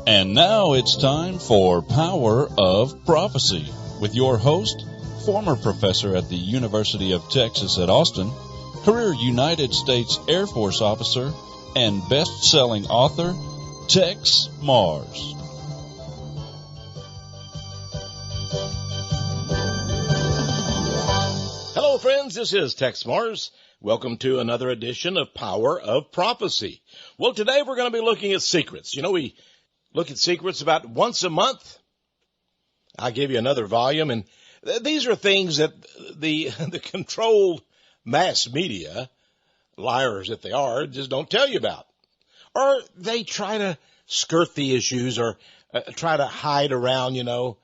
And now it's time for Power of Prophecy with your host, former professor at the University of Texas at Austin, career United States Air Force officer, and best-selling author, Texe MARRS. Hello, friends. This is Texe MARRS. Welcome to another edition of Power of Prophecy. Well, today we're going to be looking at secrets. You know, we look at secrets about once a month. I'll give you another volume, and these are things that the controlled mass media, liars that they are, just don't tell you about. Or they try to skirt the issues or try to hide around, and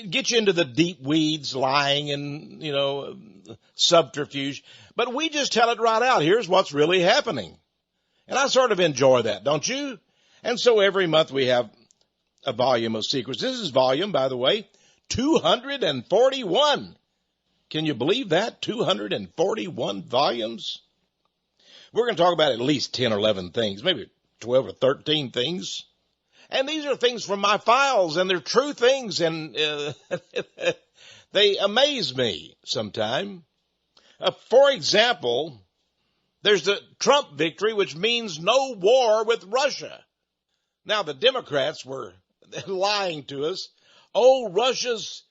get you into the deep weeds, lying and, subterfuge. But we just tell it right out. Here's what's really happening. And I sort of enjoy that, don't you? And so every month we have a volume of secrets. This is volume, by the way, 241. Can you believe that? 241 volumes? We're going to talk about at least 10 or 11 things, maybe 12 or 13 things. And these are things from my files, and they're true things, and they amaze me sometime. For example, there's the Trump victory, which means no war with Russia. Now, the Democrats were lying to us. Oh, Russia's,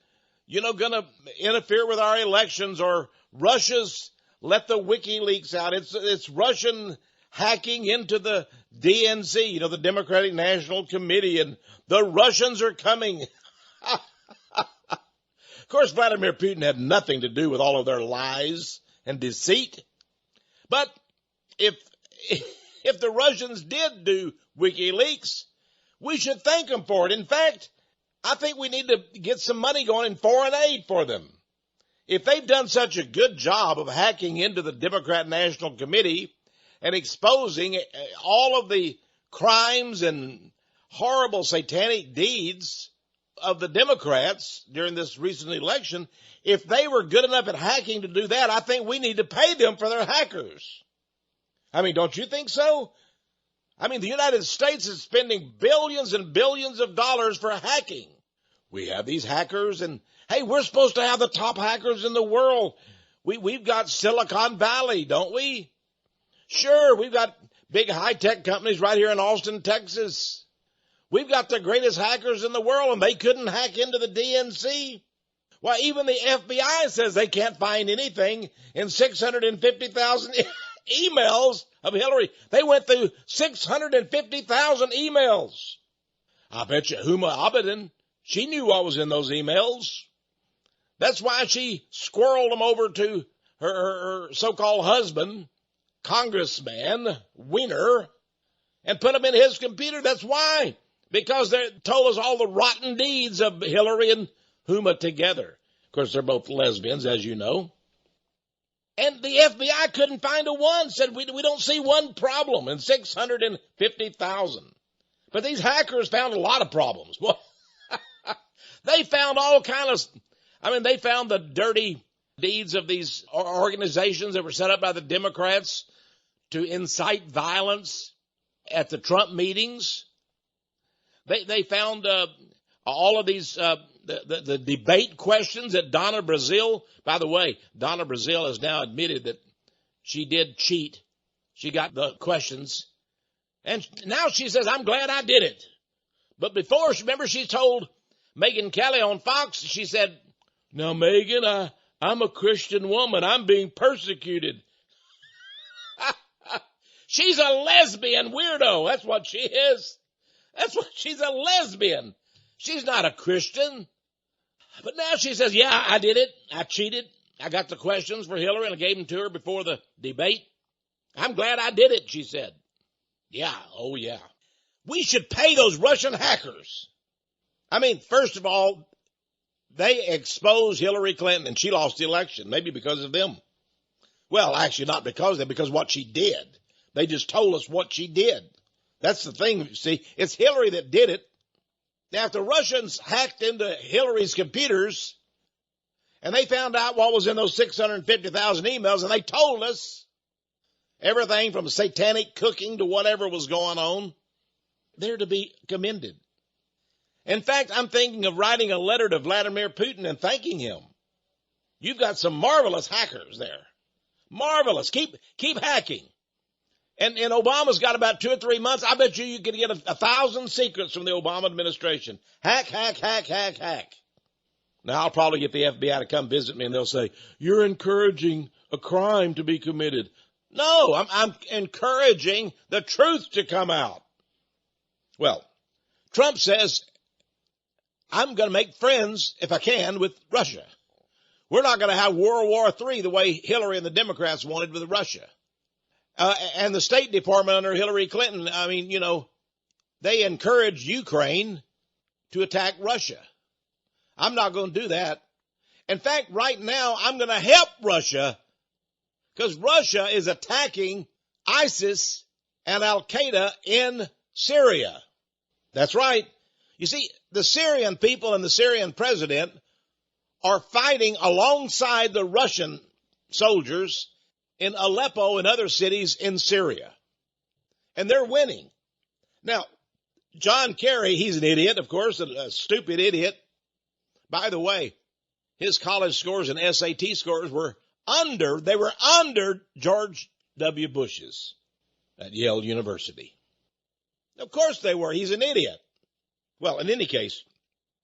going to interfere with our elections, or Russia's let the WikiLeaks out. It's Russian hacking into the DNC, the Democratic National Committee, and the Russians are coming. Of course, Vladimir Putin had nothing to do with all of their lies and deceit. But if the Russians did do WikiLeaks, we should thank them for it. In fact, I think we need to get some money going in foreign aid for them. If they've done such a good job of hacking into the Democrat National Committee and exposing all of the crimes and horrible satanic deeds of the Democrats during this recent election, if they were good enough at hacking to do that, I think we need to pay them for their hackers. I mean, don't you think so? I mean, the United States is spending billions and billions of dollars for hacking. We have these hackers, and hey, we're supposed to have the top hackers in the world. We've got Silicon Valley, don't we? Sure, we've got big high-tech companies right here in Austin, Texas. We've got the greatest hackers in the world, and they couldn't hack into the DNC. Well, even the FBI says they can't find anything in 650,000 emails of Hillary. They went through 650,000 emails. I bet you Huma Abedin, she knew what was in those emails. That's why she squirreled them over to her so-called husband, Congressman Weiner, and put them in his computer. That's why. Because they told us all the rotten deeds of Hillary and Huma together. Of course, they're both lesbians, as you know. And the FBI couldn't find a one, said we don't see one problem in 650,000. But these hackers found a lot of problems. Well, they found they found the dirty deeds of these organizations that were set up by the Democrats to incite violence at the Trump meetings. They found all of these the debate questions that Donna Brazile. By the way, Donna Brazile has now admitted that she did cheat. She got the questions, and now she says, "I'm glad I did it." But before, remember, she told Megyn Kelly on Fox. She said, "Now, Megyn, I'm a Christian woman. I'm being persecuted." She's a lesbian weirdo. That's what she is. She's a lesbian. She's not a Christian. But now she says, yeah, I did it. I cheated. I got the questions for Hillary and I gave them to her before the debate. I'm glad I did it, she said. Yeah, oh yeah. We should pay those Russian hackers. I mean, first of all, they exposed Hillary Clinton and she lost the election, maybe because of them. Well, actually not because of them, because what she did. They just told us what she did. That's the thing, you see. It's Hillary that did it. Now, if the Russians hacked into Hillary's computers And they found out what was in those 650,000 emails, and they told us everything from satanic cooking to whatever was going on. They're to be commended. In fact, I'm thinking of writing a letter to Vladimir Putin and thanking him. You've got some marvelous hackers there. Marvelous. Keep hacking. And Obama's got about 2 or 3 months. I bet you could get 1,000 secrets from the Obama administration. Hack, hack, hack, hack, hack. Now, I'll probably get the FBI to come visit me, and they'll say, you're encouraging a crime to be committed. No, I'm encouraging the truth to come out. Well, Trump says, I'm going to make friends, if I can, with Russia. We're not going to have World War III the way Hillary and the Democrats wanted with Russia. And the State Department under Hillary Clinton, they encouraged Ukraine to attack Russia. I'm not going to do that. In fact, right now, I'm going to help Russia because Russia is attacking ISIS and Al-Qaeda in Syria. That's right. You see, the Syrian people and the Syrian president are fighting alongside the Russian soldiers in Aleppo and other cities in Syria. And they're winning. Now, John Kerry, he's an idiot, of course, a stupid idiot. By the way, his college scores and SAT scores were under George W. Bush's at Yale University. Of course they were. He's an idiot. Well, in any case,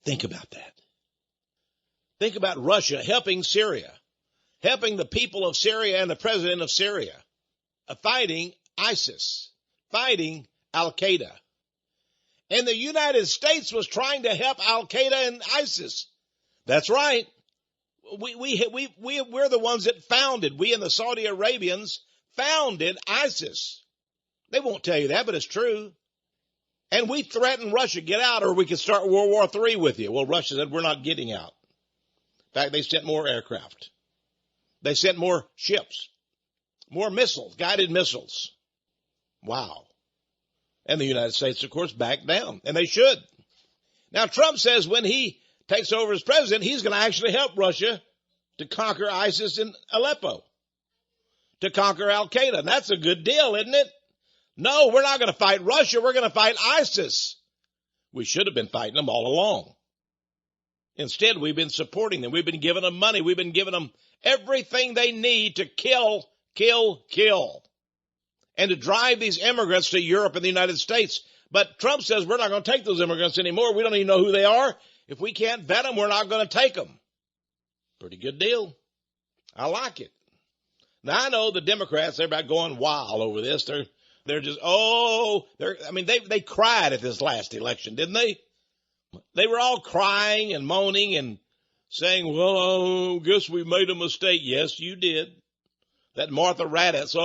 think about that. Think about Russia helping Syria, helping the people of Syria and the president of Syria, fighting ISIS, fighting Al-Qaeda. And the United States was trying to help Al-Qaeda and ISIS. That's right. We're the ones that founded, we and the Saudi Arabians founded ISIS. They won't tell you that, but it's true. And we threatened Russia, get out or we could start World War III with you. Well, Russia said, we're not getting out. In fact, they sent more aircraft. They sent more ships, more missiles, guided missiles. Wow. And the United States, of course, backed down, and they should. Now, Trump says when he takes over as president, he's going to actually help Russia to conquer ISIS in Aleppo, to conquer Al-Qaeda. And that's a good deal, isn't it? No, we're not going to fight Russia. We're going to fight ISIS. We should have been fighting them all along. Instead, we've been supporting them. We've been giving them money. We've been giving them everything they need to kill, and to drive these immigrants to Europe and the United States. But Trump says we're not going to take those immigrants anymore. We don't even know who they are. If we can't vet them, we're not going to take them. Pretty good deal. I like it. Now, I know the Democrats, they're about going wild over this. They're just, they cried at this last election, didn't they? They were all crying and moaning and saying, well, I guess we made a mistake. Yes, you did. That Martha Raddatz,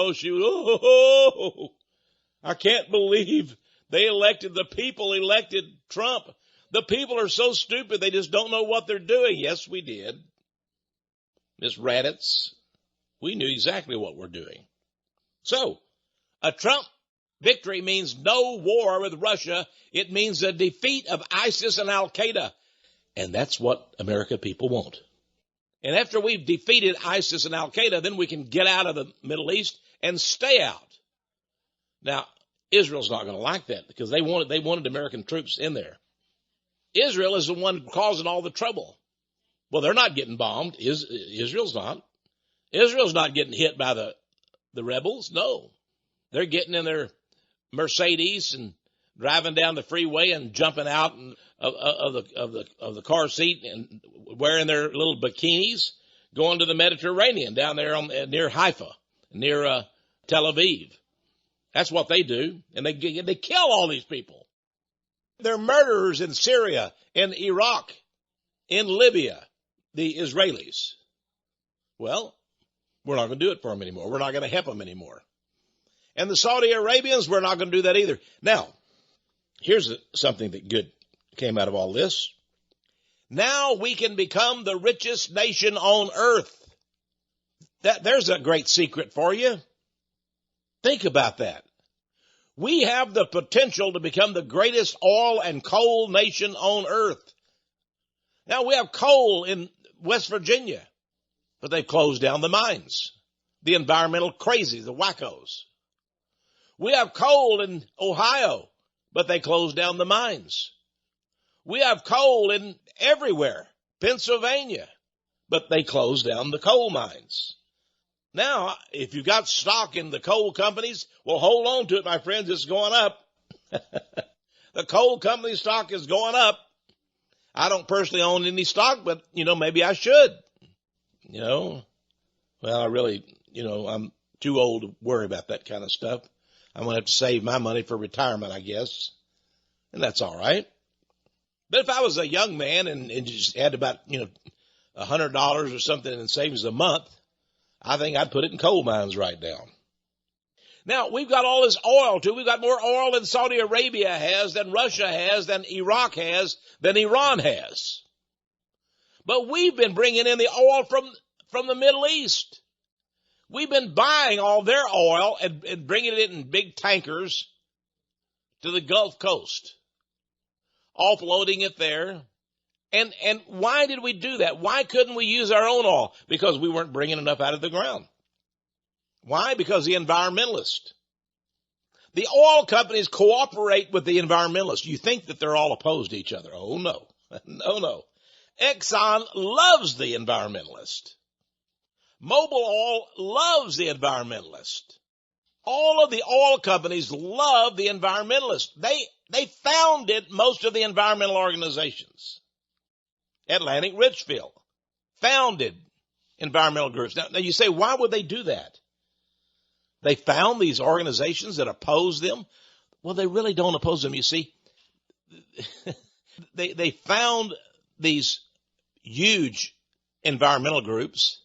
I can't believe the people elected Trump. The people are so stupid, they just don't know what they're doing. Yes, we did. Miss Raddatz, we knew exactly what we're doing. So, a Trump victory means no war with Russia. It means the defeat of ISIS and Al-Qaeda. And that's what American people want. And after we've defeated ISIS and Al-Qaeda, then we can get out of the Middle East and stay out. Now, Israel's not going to like that because they wanted American troops in there. Israel is the one causing all the trouble. Well, they're not getting bombed. Israel's not. Israel's not getting hit by the rebels. No. They're getting in their Mercedes and driving down the freeway and jumping out of the car seat and wearing their little bikinis, going to the Mediterranean down there near Haifa, near Tel Aviv. That's what they do, and they kill all these people. They're murderers in Syria, in Iraq, in Libya, the Israelis. Well, we're not going to do it for them anymore. We're not going to help them anymore. And the Saudi Arabians, we're not going to do that either. Now, here's something that good came out of all this. Now we can become the richest nation on earth. There's a great secret for you. Think about that. We have the potential to become the greatest oil and coal nation on earth. Now we have coal West Virginia, but they've closed down the mines. The environmental crazy, the wackos. We have coal in Ohio, but they closed down the mines. We have coal in everywhere, Pennsylvania, but they closed down the coal mines. Now, if you've got stock in the coal companies, well, hold on to it, my friends. It's going up. The coal company stock is going up. I don't personally own any stock, but, maybe I should. Well, I really, I'm too old to worry about that kind of stuff. I'm going to have to save my money for retirement, I guess. And that's all right. But if I was a young man and just had about, $100 or something in savings a month, I think I'd put it in coal mines right now. Now, we've got all this oil, too. We've got more oil than Saudi Arabia has, than Russia has, than Iraq has, than Iran has. But we've been bringing in the oil from the Middle East. We've been buying all their oil and bringing it in big tankers to the Gulf Coast, offloading it there. And why did we do that? Why couldn't we use our own oil? Because we weren't bringing enough out of the ground. Why? Because the environmentalists. The oil companies cooperate with the environmentalists. You think that they're all opposed to each other. Oh, no. No. Exxon loves the environmentalist. Mobil Oil loves the environmentalist. All of the oil companies love the environmentalists. They founded most of the environmental organizations. Atlantic Richfield founded environmental groups. Now you say, why would they do that? They found these organizations that oppose them. Well, they really don't oppose them. You see, they found these huge environmental groups,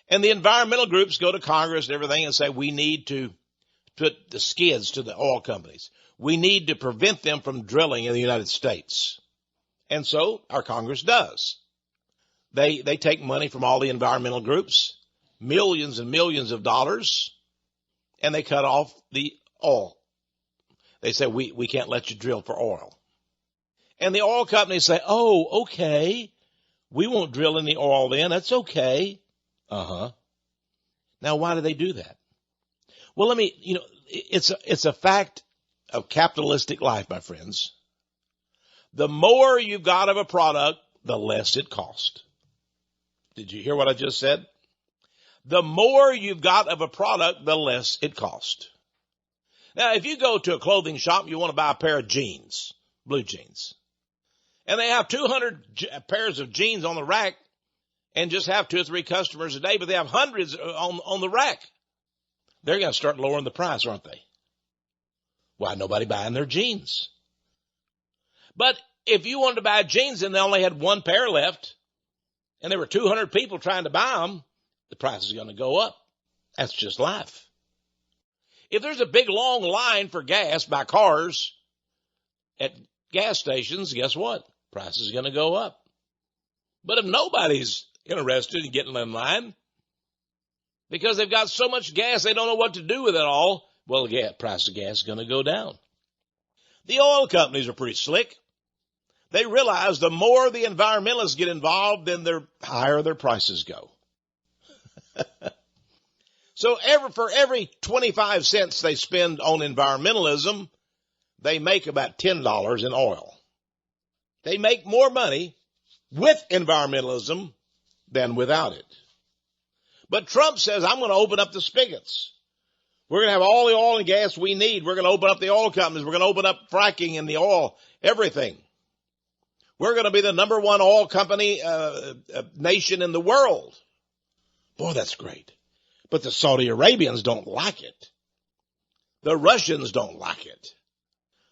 and the environmental groups go to Congress and everything and say, we need to put the skids to the oil companies. We need to prevent them from drilling in the United States. And so our Congress does. They take money from all the environmental groups, millions and millions of dollars, and they cut off the oil. They say, we can't let you drill for oil. And the oil companies say, oh, okay, we won't drill in the oil then. That's okay. Now, why do they do that? Well, it's a fact of capitalistic life, my friends. The more you've got of a product, the less it costs. Did you hear what I just said? The more you've got of a product, the less it costs. Now, if you go to a clothing shop, you want to buy a pair of jeans, blue jeans, and they have 200 pairs of jeans on the rack and just have 2 or 3 customers a day, but they have hundreds on the rack. They're going to start lowering the price, aren't they? Why, nobody buying their jeans. But if you wanted to buy jeans and they only had 1 pair left and there were 200 people trying to buy them, the price is going to go up. That's just life. If there's a big long line for gas by cars at gas stations, guess what? Price is going to go up. But if nobody's interested in getting in line because they've got so much gas they don't know what to do with it all, well, the price of gas is going to go down. The oil companies are pretty slick. They realize the more the environmentalists get involved, then the higher their prices go. So for every 25 cents they spend on environmentalism, they make about $10 in oil. They make more money with environmentalism than without it. But Trump says, I'm going to open up the spigots. We're going to have all the oil and gas we need. We're going to open up the oil companies. We're going to open up fracking and the oil, everything. We're going to be the number 1 oil company nation in the world. Boy, that's great. But the Saudi Arabians don't like it. The Russians don't like it.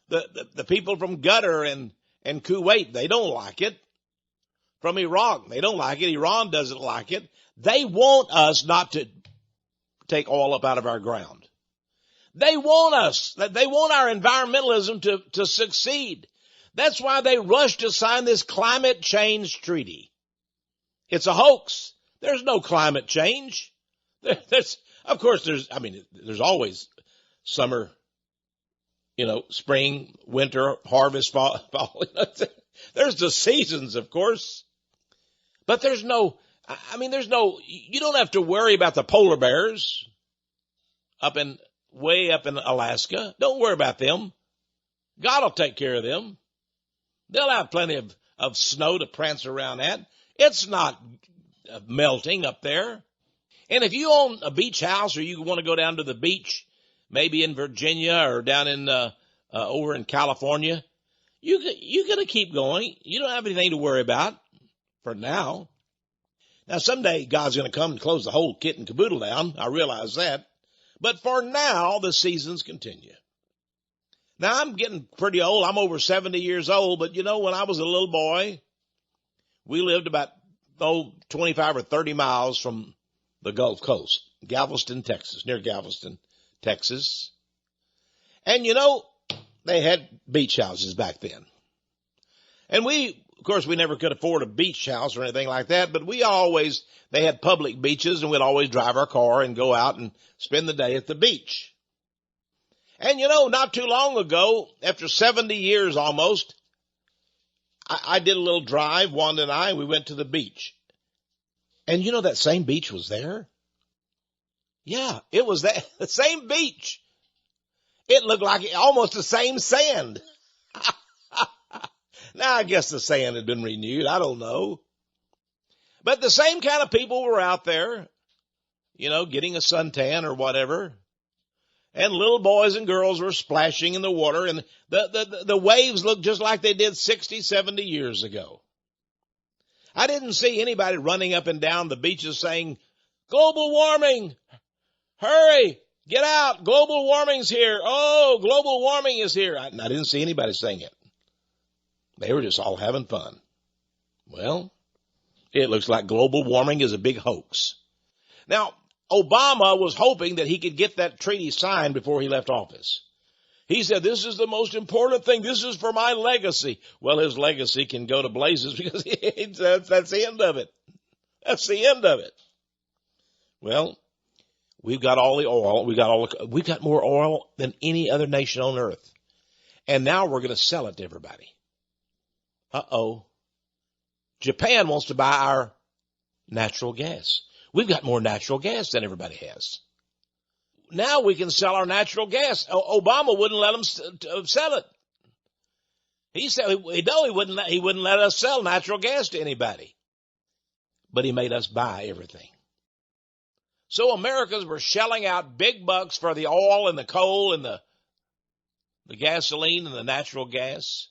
The people from Qatar and Kuwait, they don't like it. From Iraq, they don't like it. Iran doesn't like it. They want us not to take oil up out of our ground. They want us. They want our environmentalism to succeed. That's why they rushed to sign this climate change treaty. It's a hoax. There's no climate change. Of course, there's always summer, spring, winter, harvest, fall. There's the seasons, of course. But there's no, you don't have to worry about the polar bears way up in Alaska. Don't worry about them. God will take care of them. They'll have plenty of snow to prance around at. It's not melting up there. And if you own a beach house or you want to go down to the beach, maybe in Virginia or down in over in California, you're going to keep going. You don't have anything to worry about for now. Now, someday God's going to come and close the whole kit and caboodle down. I realize that. But for now, the seasons continue. Now, I'm getting pretty old. I'm over 70 years old. But, when I was a little boy, we lived about 25 or 30 miles from the Gulf Coast, Galveston, Texas, near Galveston, Texas. And, they had beach houses back then. And of course, we never could afford a beach house or anything like that, but they had public beaches, and we'd always drive our car and go out and spend the day at the beach. And, not too long ago, after 70 years almost, I did a little drive, Wanda and I, we went to the beach. And that same beach was there? Yeah, it was the same beach. It looked like almost the same sand. Now, I guess the sand had been renewed. I don't know. But the same kind of people were out there, getting a suntan or whatever. And little boys and girls were splashing in the water, and the waves looked just like they did 60, 70 years ago. I didn't see anybody running up and down the beaches saying, global warming, hurry, get out, global warming's here. Oh, global warming is here. I didn't see anybody saying it. They were just all having fun. Well, it looks like global warming is a big hoax. Now, Obama was hoping that he could get that treaty signed before he left office. He said, this is the most important thing. This is for my legacy. Well, his legacy can go to blazes because that's the end of it. That's the end of it. Well, we've got all the oil. We've got more oil than any other nation on earth. And now we're going to sell it to everybody. Uh-oh. Japan wants to buy our natural gas. We've got more natural gas than everybody has. Now we can sell our natural gas. Obama wouldn't let them sell it. He said he wouldn't let us sell natural gas to anybody. But he made us buy everything. So Americans were shelling out big bucks for the oil and the coal and the gasoline and the natural gas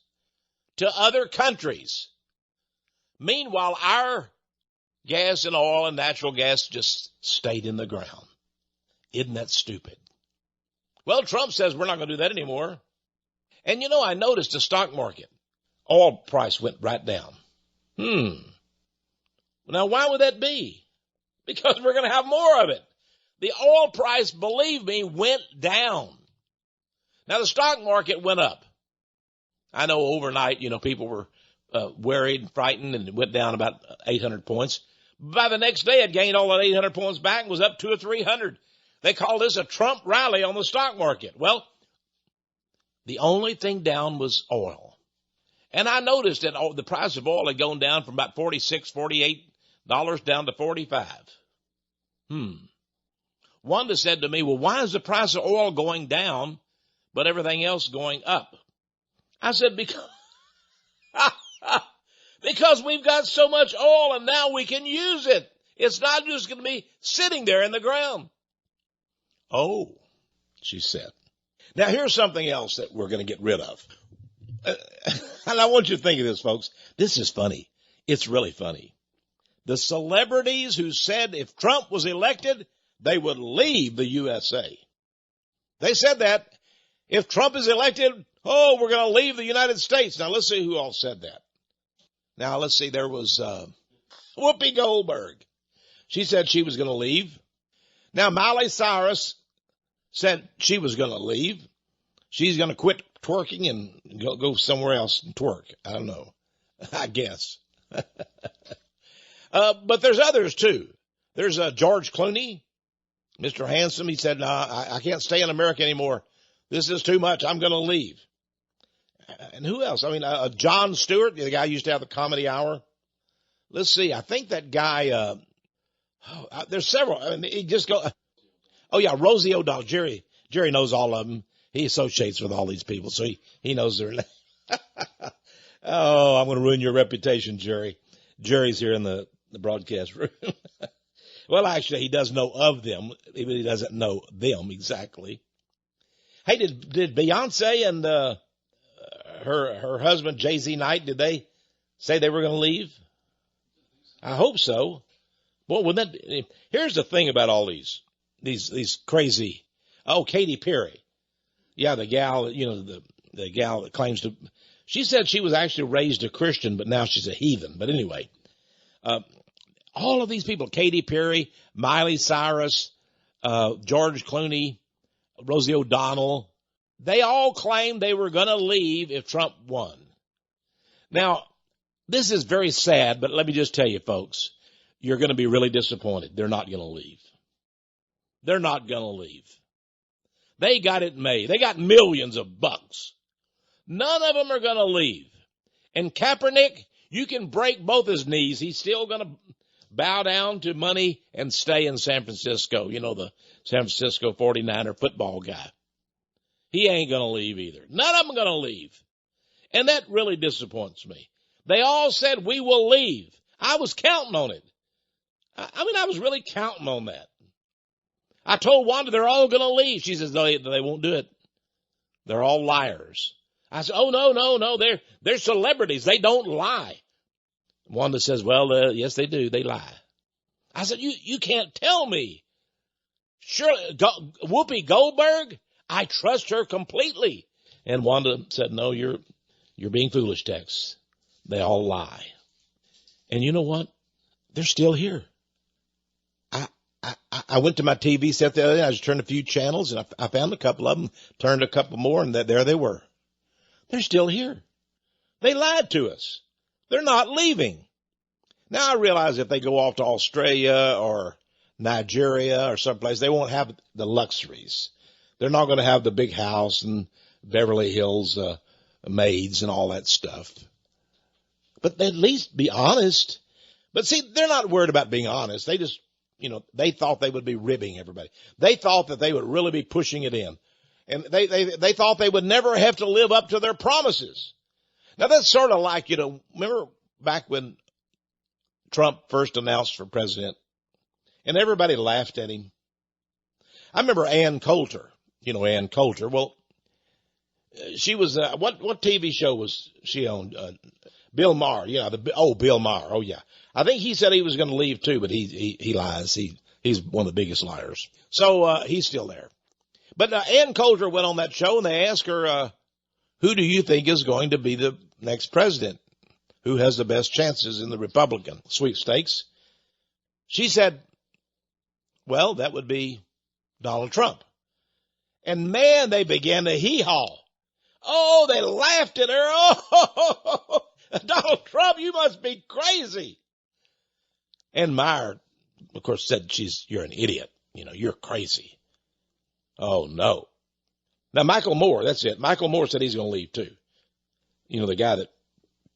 to other countries. Meanwhile, our gas and oil and natural gas just stayed in the ground. Isn't that stupid? Well, Trump says we're not going to do that anymore. And I noticed the stock market, oil price went right down. Now, why would that be? Because we're going to have more of it. The oil price, believe me, went down. Now, the stock market went up. I know overnight, people were worried and frightened, and it went down about 800 points. By the next day, it gained all that 800 points back and was up 200 or 300. They call this a Trump rally on the stock market. Well, the only thing down was oil. And I noticed that the price of oil had gone down from about $46, $48 down to $45. Wanda said to me, well, why is the price of oil going down, but everything else going up? I said, because we've got so much oil and now we can use it. It's not just going to be sitting there in the ground. Oh, she said. Now, here's something else that we're going to get rid of. And I want you to think of this, folks. This is funny. It's really funny. The celebrities who said if Trump was elected, they would leave the USA. They said that. If Trump is elected, we're going to leave the United States. Now, let's see who all said that. Now, let's see. There was Whoopi Goldberg. She said she was going to leave. Now, Miley Cyrus said she was going to leave. She's going to quit twerking and go somewhere else and twerk. I don't know. I guess. But there's others, too. There's George Clooney, Mr. Handsome. He said, no, I can't stay in America anymore. This is too much. I'm going to leave. And who else? Jon Stewart, the guy who used to have the Comedy Hour. let's see. I think that guy, there's several. I mean, he just go, oh yeah, Rosie O'Donnell. Jerry knows all of them. He associates with all these people, so he knows their name. Oh, I'm going to ruin your reputation, Jerry. Jerry's here in the broadcast room. Well, actually, he does know of them, even he doesn't know them exactly. Hey, did Beyonce and her husband Jay-Z Knight, did they say they were going to leave? I hope so. Well, wouldn't that? Here's the thing about all these crazy. Oh, Katy Perry, yeah, the gal, the gal that claims to. She said she was actually raised a Christian, but now she's a heathen. But anyway, all of these people, Katy Perry, Miley Cyrus, George Clooney, Rosie O'Donnell, they all claimed they were going to leave if Trump won. Now, this is very sad, but let me just tell you, folks, you're going to be really disappointed. They're not going to leave. They're not going to leave. They got it made. They got millions of bucks. None of them are going to leave. And Kaepernick, you can break both his knees. He's still going to bow down to money and stay in San Francisco. You know, the San Francisco 49er football guy. He ain't going to leave either. None of them are going to leave. And that really disappoints me. They all said, we will leave. I was counting on it. I was really counting on that. I told Wanda they're all going to leave. She says, no, they won't do it. They're all liars. I said, oh, no. They're celebrities. They don't lie. Wanda says, well, yes, they do. They lie. I said, you can't tell me. Surely, Whoopi Goldberg, I trust her completely. And Wanda said, no, you're being foolish, Tex. They all lie. And you know what? They're still here. I went to my TV set the other day. I just turned a few channels, and I found a couple of them, turned a couple more, and there they were. They're still here. They lied to us. They're not leaving. Now, I realize if they go off to Australia or Nigeria or someplace, they won't have the luxuries. They're not going to have the big house and Beverly Hills maids and all that stuff. But they at least be honest. But see, they're not worried about being honest. They just, they thought they would be ribbing everybody. They thought that they would really be pushing it in. And they thought they would never have to live up to their promises. Now, that's sort of like, remember back when Trump first announced for president and everybody laughed at him? I remember Ann Coulter. Ann Coulter. Well, she was, what TV show was she on? Bill Maher. Yeah. Bill Maher. Oh, yeah. I think he said he was going to leave too, but he lies. He's one of the biggest liars. So, he's still there. But Ann Coulter went on that show and they asked her, who do you think is going to be the next president? Who has the best chances in the Republican sweepstakes? She said, well, that would be Donald Trump. And man, they began to hee-haw. Oh, they laughed at her. Oh, Donald Trump, you must be crazy. And Meyer, of course, said you're an idiot. You're crazy. Oh, no. Now, Michael Moore, that's it. Michael Moore said he's going to leave too. The guy that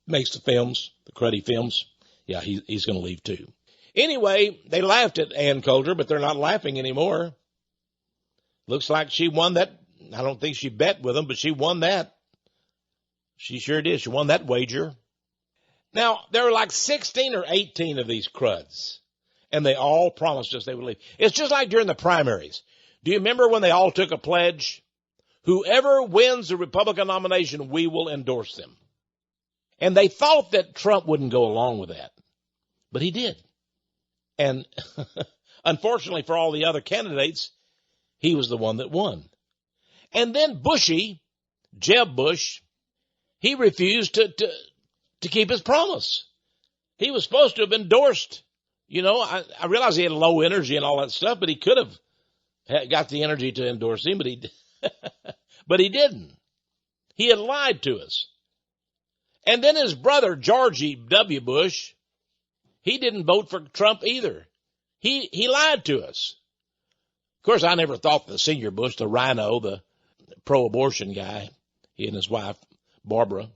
makes the films, the cruddy films. Yeah, he's going to leave too. Anyway, they laughed at Ann Coulter, but they're not laughing anymore. Looks like she won that. I don't think she bet with them, but she won that. She sure did. She won that wager. Now, there were like 16 or 18 of these cruds, and they all promised us they would leave. It's just like during the primaries. Do you remember when they all took a pledge? Whoever wins the Republican nomination, we will endorse them. And they thought that Trump wouldn't go along with that, but he did. And unfortunately for all the other candidates, he was the one that won. And then Bushy, Jeb Bush, he refused to keep his promise. He was supposed to have endorsed. I realize he had low energy and all that stuff, but he could have got the energy to endorse him, but he didn't. He had lied to us. And then his brother, George W. Bush, he didn't vote for Trump either. He lied to us. Of course, I never thought the senior Bush, the rhino, the pro-abortion guy, he and his wife, Barbara,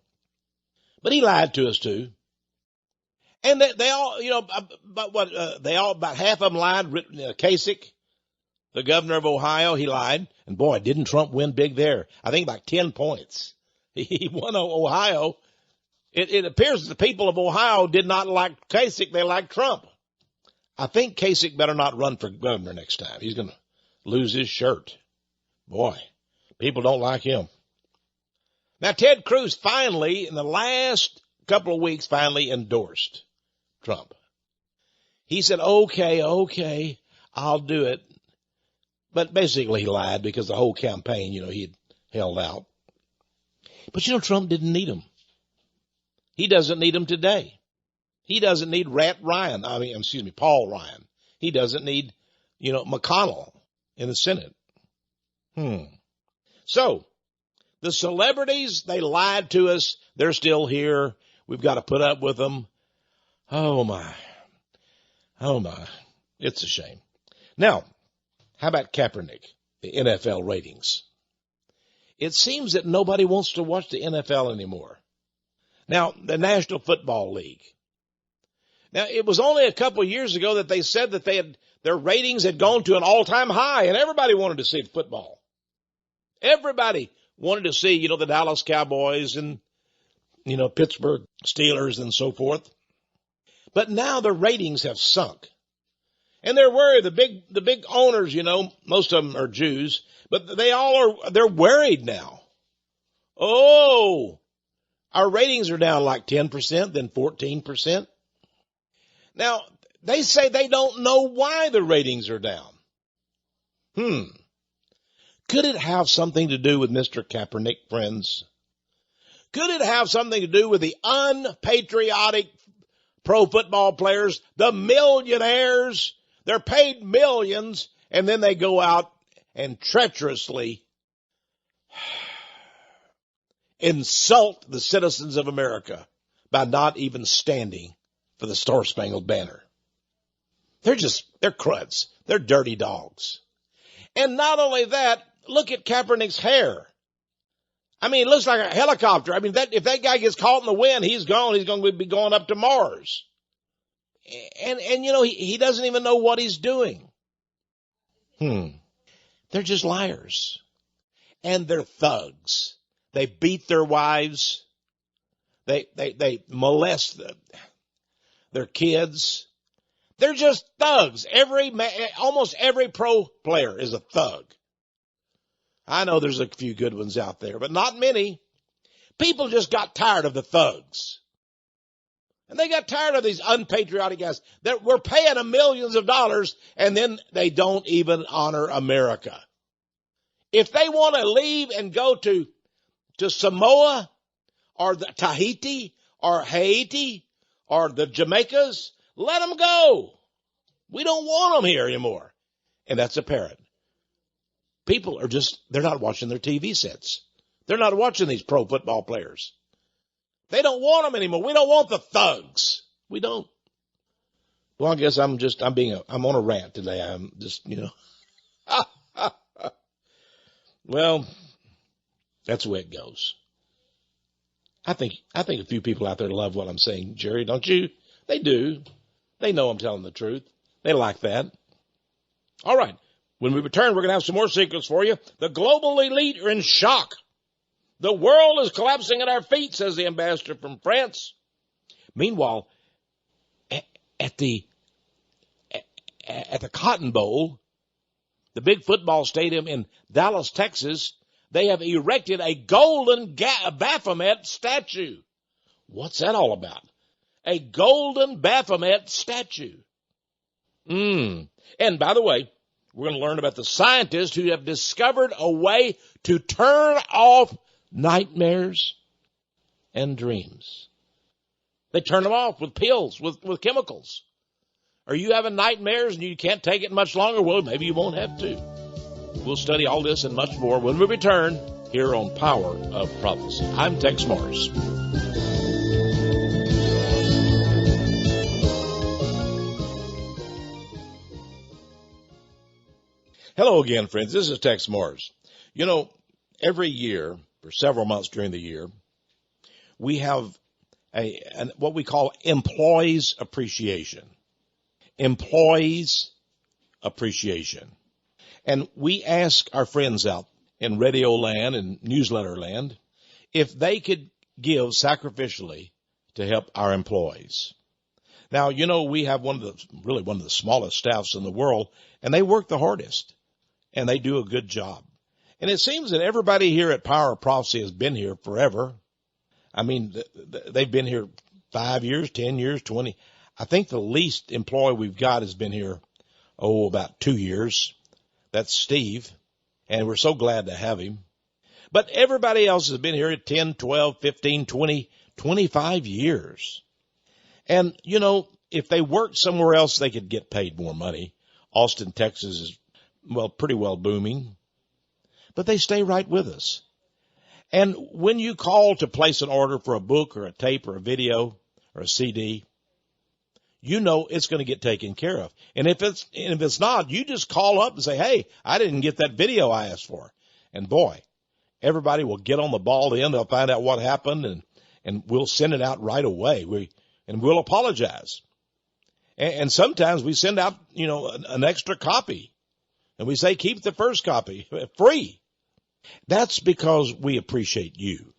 but he lied to us too. And they all, about half of them lied. Kasich, the governor of Ohio, he lied. And boy, didn't Trump win big there? I think about 10 points. He won Ohio. It appears that the people of Ohio did not like Kasich. They liked Trump. I think Kasich better not run for governor next time. He's going to lose his shirt. Boy, people don't like him. Now, Ted Cruz finally, in the last couple of weeks, finally endorsed Trump. He said, okay, I'll do it. But basically he lied because the whole campaign, he had held out. But Trump didn't need him. He doesn't need him today. He doesn't need Paul Ryan. He doesn't need, McConnell in the Senate. So, the celebrities, they lied to us. They're still here. We've got to put up with them. Oh my. It's a shame. Now, how about Kaepernick, the NFL ratings? It seems that nobody wants to watch the NFL anymore. Now, the National Football League. Now, it was only a couple of years ago that they said that their ratings had gone to an all-time high, and everybody wanted to see football. Everybody wanted to see, the Dallas Cowboys and, Pittsburgh Steelers and so forth. But now the ratings have sunk. And they're worried. The big owners, most of them are Jews, but they're worried now. Oh, our ratings are down like 10%, then 14%. Now, they say they don't know why the ratings are down. Could it have something to do with Mr. Kaepernick, friends? Could it have something to do with the unpatriotic pro football players, the millionaires? They're paid millions, and then they go out and treacherously insult the citizens of America by not even standing for the Star-Spangled Banner. They're cruds. They're dirty dogs. And not only that, look at Kaepernick's hair. It looks like a helicopter. If that guy gets caught in the wind, he's gone. He's going to be going up to Mars. And he doesn't even know what he's doing. They're just liars. And they're thugs. They beat their wives. They molest their kids. They're just thugs. Almost every pro player is a thug. I know there's a few good ones out there, but not many. People just got tired of the thugs. And they got tired of these unpatriotic guys that we're paying them millions of dollars, and then they don't even honor America. If they want to leave and go to Samoa or the Tahiti or Haiti or the Jamaicas, let them go. We don't want them here anymore. And that's apparent. People they're not watching their TV sets. They're not watching these pro football players. They don't want them anymore. We don't want the thugs. We don't. Well, I guess I'm on a rant today. I'm just, Well, that's the way it goes. I think a few people out there love what I'm saying, Jerry, don't you? They do. They know I'm telling the truth. They like that. All right. When we return, we're going to have some more secrets for you. The global elite are in shock. The world is collapsing at our feet, says the ambassador from France. Meanwhile, at the Cotton Bowl, the big football stadium in Dallas, Texas, they have erected a golden Baphomet statue. What's that all about? A golden Baphomet statue. And by the way, we're going to learn about the scientists who have discovered a way to turn off nightmares and dreams. They turn them off with pills, with chemicals. Are you having nightmares and you can't take it much longer? Well, maybe you won't have to. We'll study all this and much more when we return here on Power of Prophecy. I'm Texe MARRS. Hello again, friends. This is Texe MARRS. Every year, for several months during the year, we have what we call employees appreciation. Employees appreciation. And we ask our friends out in radio land and newsletter land if they could give sacrificially to help our employees. Now, we have one of the smallest staffs in the world, and they work the hardest, and they do a good job. And it seems that everybody here at Power of Prophecy has been here forever. I mean, they've been here 5 years, 10 years, 20. I think the least employee we've got has been here, about 2 years. That's Steve, and we're so glad to have him. But everybody else has been here at 10, 12, 15, 20, 25 years. And, if they worked somewhere else, they could get paid more money. Austin, Texas is, pretty well booming. But they stay right with us. And when you call to place an order for a book or a tape or a video or a CD, it's going to get taken care of. And if it's not, you just call up and say, hey, I didn't get that video I asked for. And boy, everybody will get on the ball then. They'll find out what happened, and we'll send it out right away. We'll apologize. And sometimes we send out, an extra copy, and we say, keep the first copy free. That's because we appreciate you.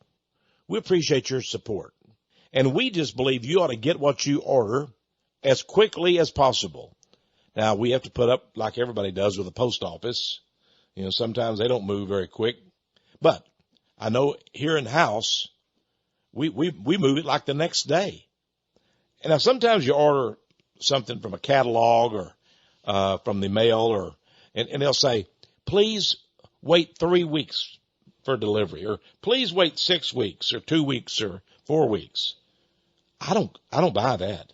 We appreciate your support. And we just believe you ought to get what you order as quickly as possible. Now, we have to put up, like everybody does with the post office. Sometimes they don't move very quick. But I know here in house, we move it like the next day. And now sometimes you order something from a catalog or from the mail, and they'll say, please wait 3 weeks for delivery, or please wait 6 weeks or 2 weeks or 4 weeks. I don't buy that.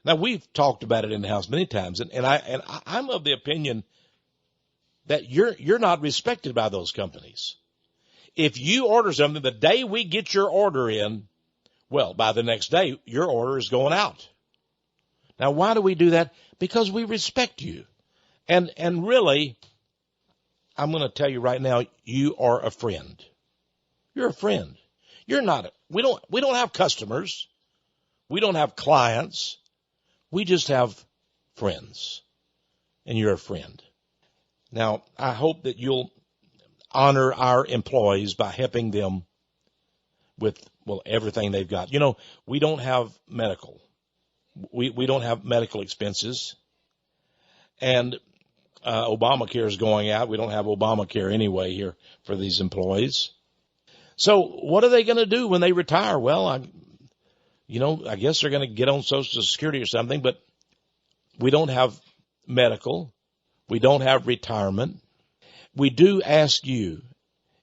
Now, we've talked about it in the house many times, and I'm of the opinion that you're not respected by those companies. If you order something the day we get your order in, by the next day, your order is going out. Now, why do we do that? Because we respect you. And really, I'm going to tell you right now, you are a friend. You're a friend. You're not. We don't have customers. We don't have clients. We just have friends. And you're a friend. Now, I hope that you'll honor our employees by helping them with, everything they've got. We don't have medical. We don't have medical expenses. And Obamacare is going out. We don't have Obamacare anyway here for these employees. So what are they going to do when they retire? Well, I guess they're going to get on Social Security or something, but we don't have medical. We don't have retirement. We do ask you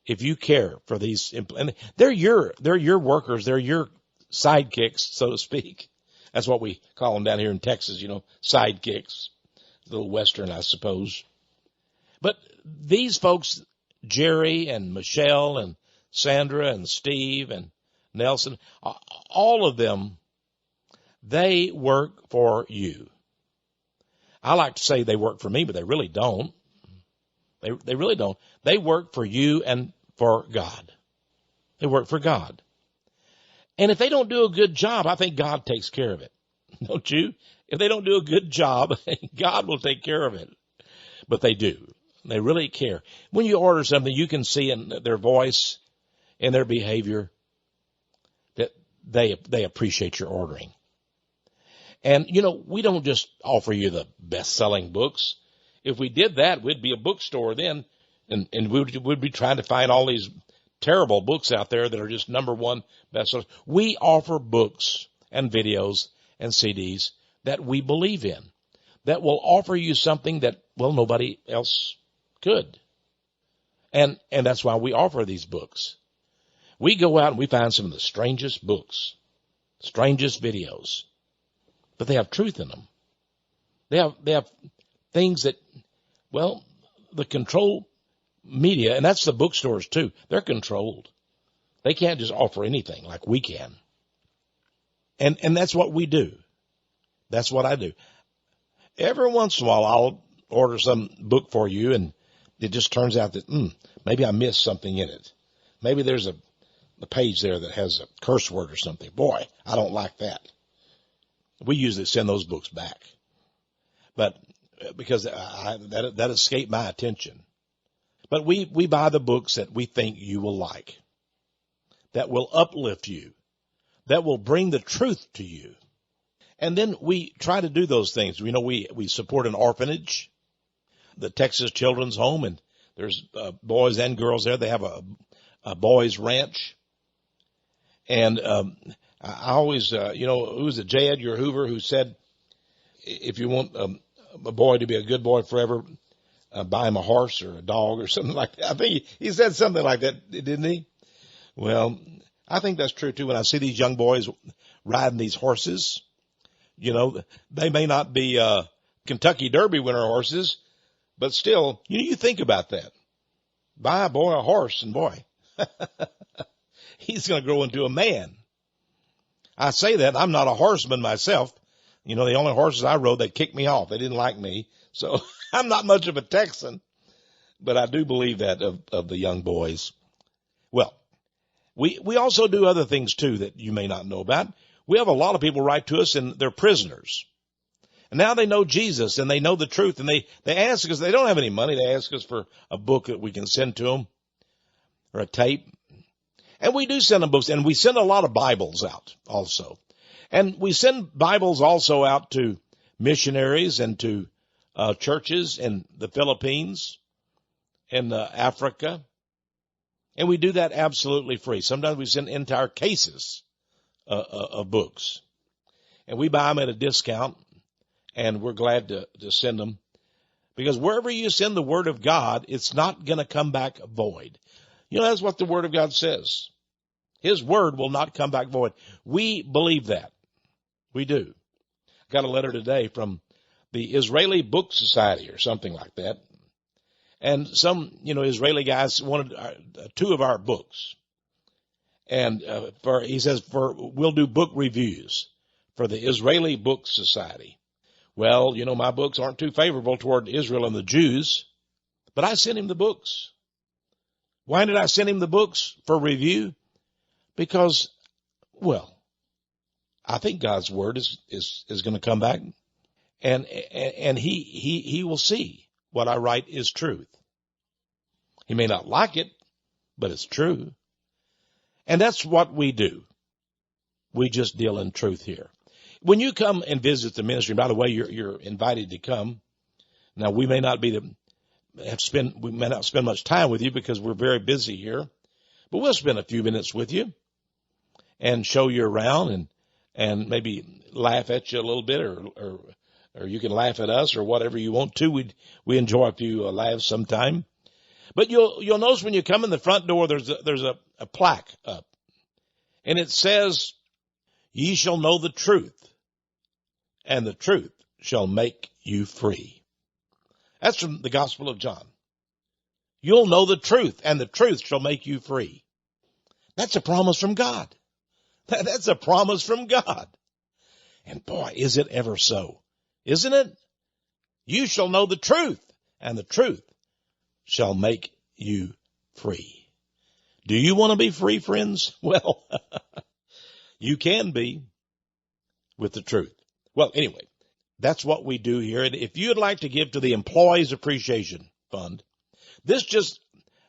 if you care for these, and they're your workers. They're your sidekicks, so to speak. That's what we call them down here in Texas, sidekicks. A little Western, I suppose. But these folks, Jerry and Michelle and Sandra and Steve and Nelson, all of them, they work for you. I like to say they work for me, but they really don't. They really don't. They work for you and for God. They work for God. And if they don't do a good job, I think God takes care of it. Don't you? If they don't do a good job, God will take care of it. But they do. They really care. When you order something, you can see in their voice, in their behavior, that they appreciate your ordering. And, we don't just offer you the best-selling books. If we did that, we'd be a bookstore then, and we'd be trying to find all these terrible books out there that are just number one bestsellers. We offer books and videos and CDs that we believe in, that will offer you something that, nobody else could. And that's why we offer these books. We go out and we find some of the strangest books, strangest videos, but they have truth in them. They have things that, the control media, and that's the bookstores too, they're controlled. They can't just offer anything like we can. And that's what we do. That's what I do. Every once in a while, I'll order some book for you, and it just turns out that maybe I missed something in it. Maybe there's page there that has a curse word or something. Boy, I don't like that. We usually send those books back. But because that escaped my attention. But we buy the books that we think you will like, that will uplift you, that will bring the truth to you. And then we try to do those things. You know, we support an orphanage, the Texas Children's Home, and there's boys and girls there. They have a boys' ranch. And I always, who was it, J. Edgar Hoover, who said, if you want a boy to be a good boy forever, buy him a horse or a dog or something like that. I think he said something like that, didn't he? Well, I think that's true too. When I see these young boys riding these horses, you know, they may not be Kentucky Derby winner horses, but still, you think about that. Buy a boy a horse, and boy, he's going to grow into a man. I say that. I'm not a horseman myself. You know, the only horses I rode, they kicked me off. They didn't like me. So I'm not much of a Texan, but I do believe that of the young boys. Well, we also do other things too that you may not know about. We have a lot of people write to us and they're prisoners. And now they know Jesus and they know the truth, and they ask us, they don't have any money. They ask us for a book that we can send to them or a tape. And we do send them books, and we send a lot of Bibles out also. And we send Bibles also out to missionaries and to churches in the Philippines and Africa. And we do that absolutely free. Sometimes we send entire cases of books. And we buy them at a discount, and we're glad to send them. Because wherever you send the Word of God, it's not going to come back void. You know, that's what the Word of God says. His Word will not come back void. We believe that. We do. I got a letter today from the Israeli Book Society or something like that. And some, Israeli guys wanted 2 of our books. And he says, we'll do book reviews for the Israeli Book Society. Well, my books aren't too favorable toward Israel and the Jews, but I sent him the books. Why did I send him the books for review? Because, well, I think God's word is going to come back, and he will see what I write is truth. He may not like it, but it's true. And that's what we do. We just deal in truth here. When you come and visit the ministry, by the way, you're invited to come. Now, we may not spend much time with you because we're very busy here, but we'll spend a few minutes with you and show you around and maybe laugh at you a little bit, or you can laugh at us or whatever you want to. We enjoy a few laughs sometime. But you'll notice when you come in the front door, there's a plaque up, and it says, "Ye shall know the truth, and the truth shall make you free." That's from the Gospel of John. You'll know the truth, and the truth shall make you free. That's a promise from God. That's a promise from God. And boy, is it ever so, isn't it? You shall know the truth, and the truth shall make you free. Do you want to be free, friends? Well, you can be with the truth. Well, anyway, that's what we do here. And if you'd like to give to the Employees Appreciation Fund, this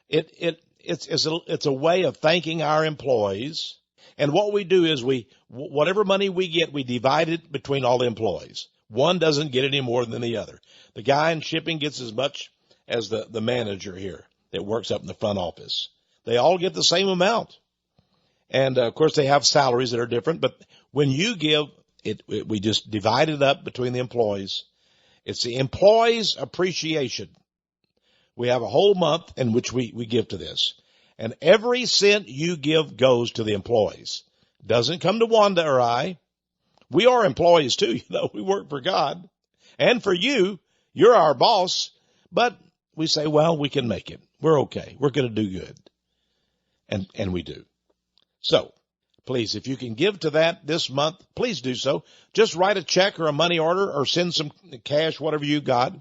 it's a way of thanking our employees. And what we do is whatever money we get, we divide it between all the employees. One doesn't get any more than the other. The guy in shipping gets as much as the manager here that works up in the front office. They all get the same amount. And of course they have salaries that are different, but when you give we just divide it up between the employees. It's the Employees Appreciation. We have a whole month in which we give to this. And every cent you give goes to the employees. It doesn't come to Wanda or I. We are employees too, we work for God. And for you, you're our boss. But we say, well, we can make it. We're okay. We're going to do good. And we do. So, please, if you can give to that this month, please do so. Just write a check or a money order or send some cash, whatever you got,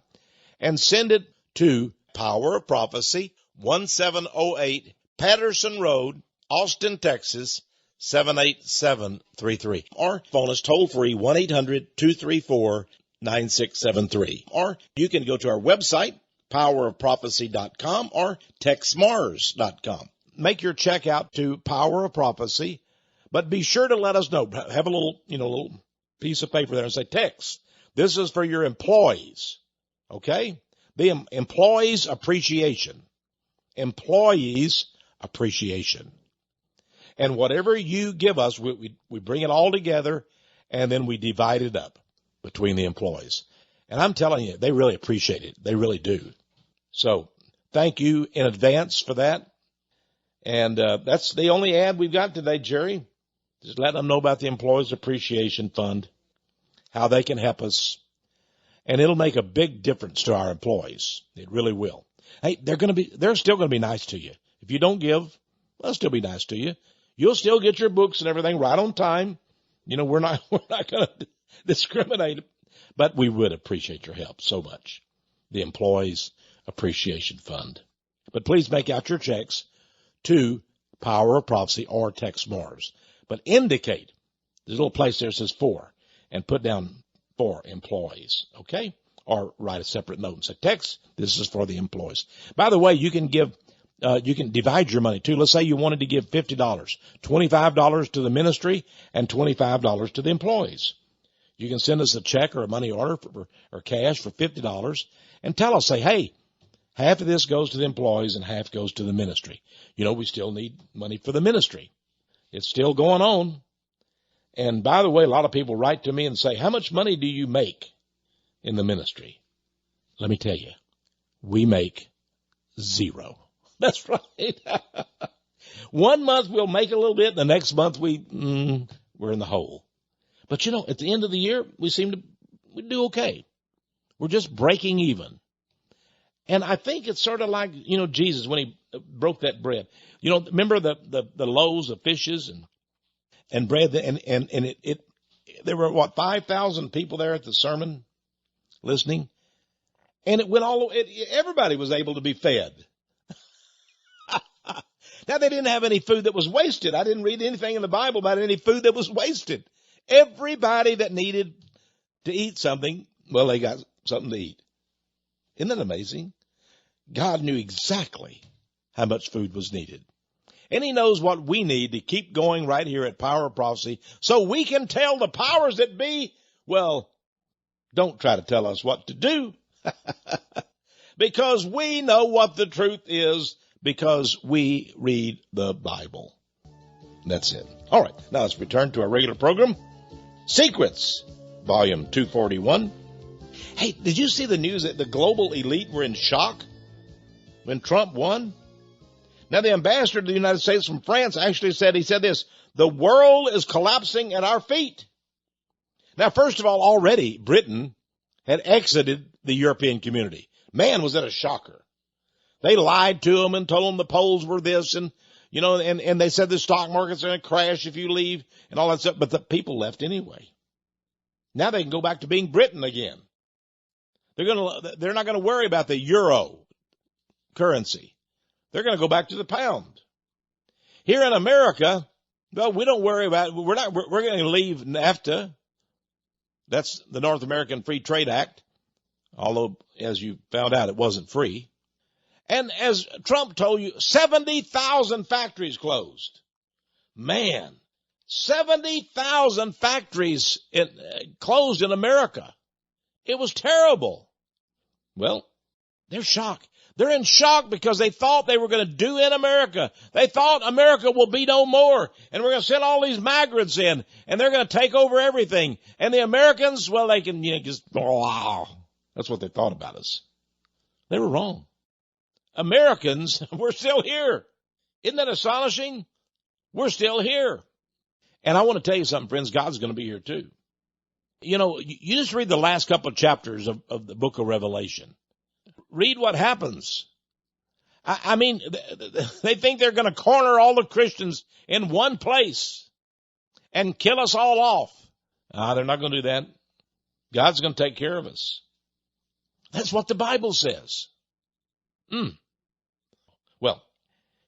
and send it to Power of Prophecy, 1708 Patterson Road, Austin, Texas, 78733. Or phone us toll free 1-800-234-9673. Or you can go to our website, powerofprophecy.com or texmars.com. Make your check out to Power of Prophecy, but be sure to let us know. Have a little piece of paper there and say, Tex, this is for your employees. Okay? The employees appreciation. Employees appreciation. And whatever you give us, we bring it all together, and then we divide it up between the employees. And I'm telling you, they really appreciate it. They really do. So thank you in advance for that. And that's the only ad we've got today, Jerry. Just letting them know about the Employees Appreciation Fund, how they can help us. And it'll make a big difference to our employees. It really will. Hey, they're still going to be nice to you. If you don't give, they'll still be nice to you. You'll still get your books and everything right on time. We're not going to discriminate, but we would appreciate your help so much. The Employees Appreciation Fund. But please make out your checks to Power of Prophecy or Text MARRS. But indicate, there's a little place there that says for, and put down for employees, okay? Or write a separate note and say, Text, this is for the employees. By the way, you can divide your money too. Let's say you wanted to give $50, $25 to the ministry and $25 to the employees. You can send us a check or a money order or cash for $50 and tell us, say, hey, half of this goes to the employees and half goes to the ministry. We still need money for the ministry. It's still going on. And by the way, a lot of people write to me and say, how much money do you make in the ministry? Let me tell you, we make zero. That's right. 1 month we'll make a little bit. The next month we're in the hole. But at the end of the year, we do okay. We're just breaking even. And I think it's sort of like, Jesus when he broke that bread. Remember the loaves of fishes and bread, and there were 5,000 people there at the sermon listening, and it went everybody was able to be fed. Now they didn't have any food that was wasted. I didn't read anything in the Bible about any food that was wasted. Everybody that needed to eat something, well, they got something to eat. Isn't that amazing? God knew exactly how much food was needed. And he knows what we need to keep going right here at Power of Prophecy so we can tell the powers that be, well, don't try to tell us what to do because we know what the truth is because we read the Bible. That's it. All right. Now let's return to our regular program. Secrets, volume 241. Hey, did you see the news that the global elite were in shock when Trump won? Now, the ambassador to the United States from France actually said this, the world is collapsing at our feet. Now, first of all, already Britain had exited the European community. Man, was that a shocker. They lied to them and told them the polls were this and they said the stock market's going to crash if you leave and all that stuff. But the people left anyway. Now they can go back to being Britain again. They're not going to worry about the euro currency. They're going to go back to the pound. Here in America, well, we don't worry about it. We're going to leave NAFTA. That's the North American Free Trade Act. Although, as you found out, it wasn't free. And as Trump told you, 70,000 factories closed. Man, 70,000 factories closed in America. It was terrible. Well, they're shocked. They're in shock because they thought they were going to do in America. They thought America will be no more, and we're going to send all these migrants in, and they're going to take over everything. And the Americans, well, they can just, wow. That's what they thought about us. They were wrong. Americans, we're still here. Isn't that astonishing? We're still here. And I want to tell you something, friends. God's going to be here too. You just read the last couple of chapters of the book of Revelation. Read what happens. I mean, they think they're going to corner all the Christians in one place and kill us all off. They're not going to do that. God's going to take care of us. That's what the Bible says. Well,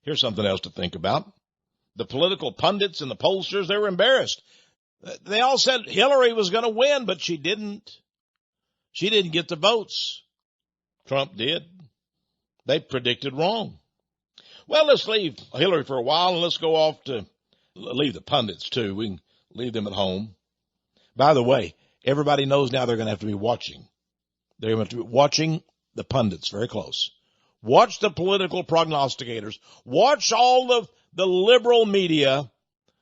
here's something else to think about. The political pundits and the pollsters, they were embarrassed. They all said Hillary was going to win, but she didn't. She didn't get the votes. Trump did. They predicted wrong. Well, let's leave Hillary for a while, and let's go off to leave the pundits, too. We can leave them at home. By the way, everybody knows now they're going to have to be watching. They're going to have to be watching the pundits very close. Watch the political prognosticators. Watch all the liberal media.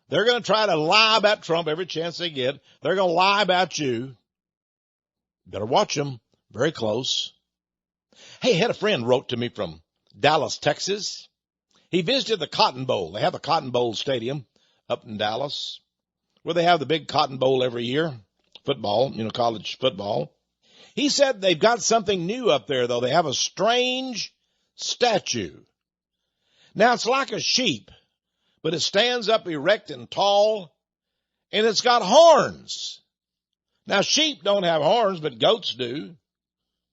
They're going to try to lie about Trump every chance they get. They're going to lie about you. Better watch them very close. Hey, I had a friend wrote to me from Dallas, Texas. He visited the Cotton Bowl. They have a Cotton Bowl stadium up in Dallas where they have the big Cotton Bowl every year, football, college football. He said they've got something new up there, though. They have a strange statue. Now, it's like a sheep, but it stands up erect and tall, and it's got horns. Now, sheep don't have horns, but goats do.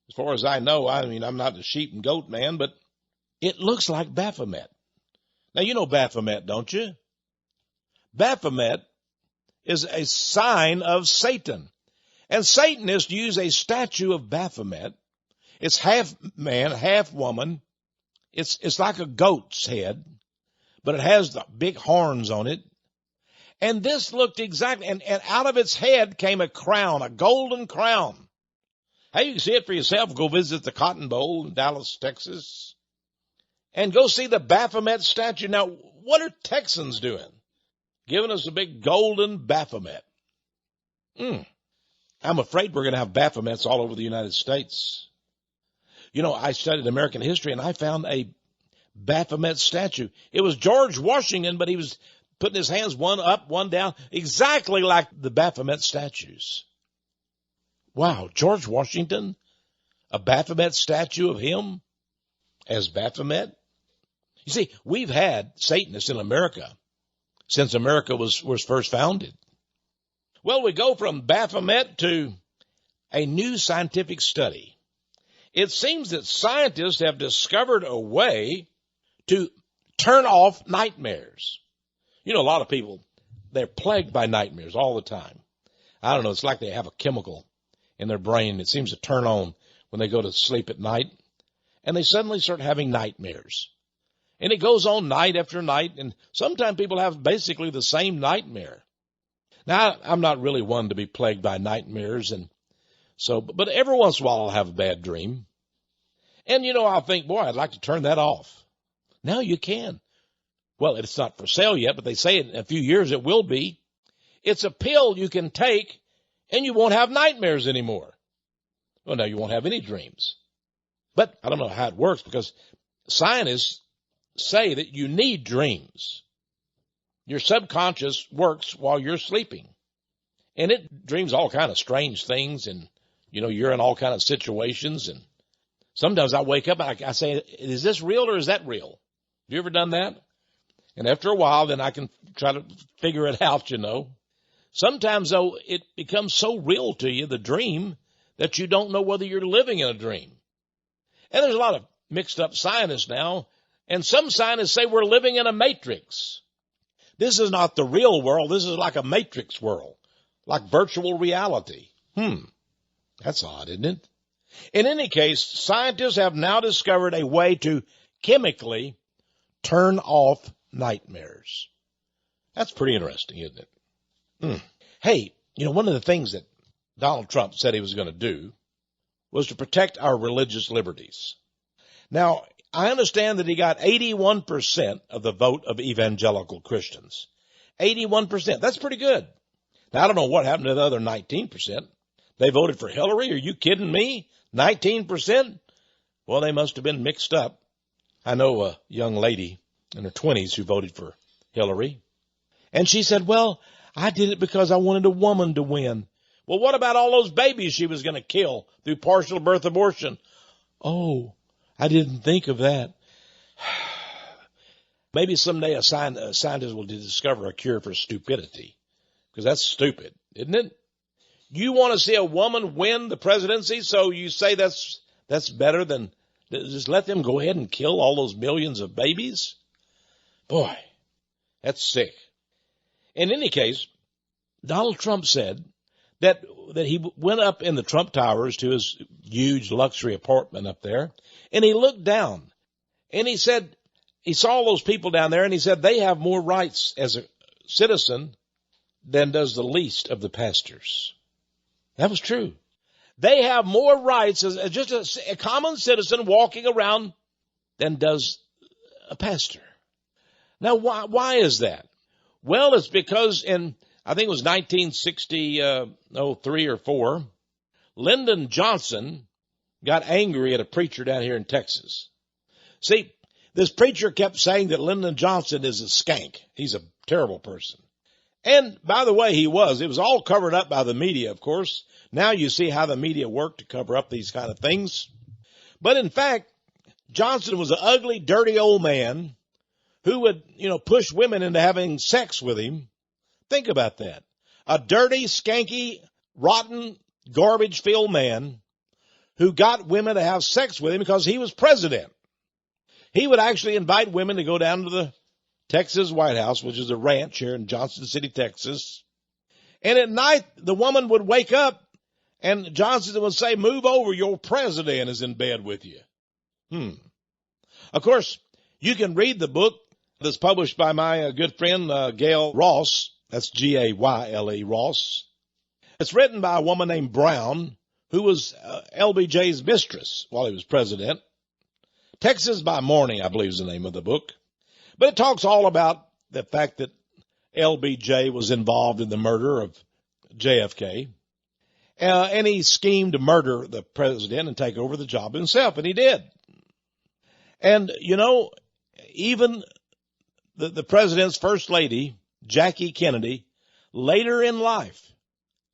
As far as I know, I'm not a sheep and goat man, but it looks like Baphomet. Now, you know Baphomet, don't you? Baphomet is a sign of Satan. And Satanists use a statue of Baphomet. It's half man, half woman. It's like a goat's head, but it has the big horns on it. And this looked exactly, and out of its head came a crown, a golden crown. Hey, you can see it for yourself. Go visit the Cotton Bowl in Dallas, Texas, and go see the Baphomet statue. Now, what are Texans doing? Giving us a big golden Baphomet. I'm afraid we're going to have Baphomets all over the United States. I studied American history, and I found a Baphomet statue. It was George Washington, but he was putting his hands one up, one down, exactly like the Baphomet statues. Wow, George Washington, a Baphomet statue of him as Baphomet? You see, we've had Satanists in America since America was first founded. Well, we go from Baphomet to a new scientific study. It seems that scientists have discovered a way to turn off nightmares. A lot of people, they're plagued by nightmares all the time. I don't know, it's like they have a chemical in their brain that seems to turn on when they go to sleep at night, and they suddenly start having nightmares. And it goes on night after night, and sometimes people have basically the same nightmare. Now, I'm not really one to be plagued by nightmares, but every once in a while I'll have a bad dream. And, I'll think, boy, I'd like to turn that off. Now you can. Well, it's not for sale yet, but they say in a few years it will be. It's a pill you can take, and you won't have nightmares anymore. Well, now you won't have any dreams. But I don't know how it works, because scientists say that you need dreams. Your subconscious works while you're sleeping. And it dreams all kind of strange things, and, you're in all kind of situations. And sometimes I wake up and I say, is this real or is that real? Have you ever done that? And after a while, then I can try to figure it out, Sometimes, though, it becomes so real to you, the dream, that you don't know whether you're living in a dream. And there's a lot of mixed up scientists now, and some scientists say we're living in a matrix. This is not the real world. This is like a matrix world, like virtual reality. That's odd, isn't it? In any case, scientists have now discovered a way to chemically turn off nightmares. That's pretty interesting, isn't it? Hey, one of the things that Donald Trump said he was going to do was to protect our religious liberties. Now, I understand that he got 81% of the vote of evangelical Christians. 81%. That's pretty good. Now, I don't know what happened to the other 19%. They voted for Hillary. Are you kidding me? 19%? Well, they must have been mixed up. I know a young lady in her 20s who voted for Hillary. And she said, well, I did it because I wanted a woman to win. Well, what about all those babies she was going to kill through partial birth abortion? Oh, I didn't think of that. Maybe someday a scientist will discover a cure for stupidity, because that's stupid, isn't it? You want to see a woman win the presidency, so you say that's better than just let them go ahead and kill all those millions of babies? Boy, That's sick. In any case, Donald Trump said that he went up in the Trump Towers to his huge luxury apartment up there, and he looked down, and he said he saw those people down there, and he said they have more rights as a citizen than does the least of the pastors. That was true. They have more rights as just a common citizen walking around than does a pastor. Now, why is that? Well, it's because I think it was 1963 or 4, Lyndon Johnson got angry at a preacher down here in Texas. See, this preacher kept saying that Lyndon Johnson is a skank. He's a terrible person. And by the way, he was. It was all covered up by the media, of course. Now you see how the media work to cover up these kind of things. But in fact, Johnson was an ugly, dirty old man who would, push women into having sex with him. Think about that. A dirty, skanky, rotten, garbage-filled man who got women to have sex with him because he was president. He would actually invite women to go down to the Texas White House, which is a ranch here in Johnson City, Texas. And at night, the woman would wake up and Johnson would say, "Move over, your president is in bed with you." Of course, you can read the book that's published by my good friend, Gayle Ross. That's Gayle Ross. It's written by a woman named Brown, who was LBJ's mistress while he was president. Texas by Morning, I believe is the name of the book. But it talks all about the fact that LBJ was involved in the murder of JFK. And he schemed to murder the president and take over the job himself, and he did. And, even the president's first lady, Jackie Kennedy, later in life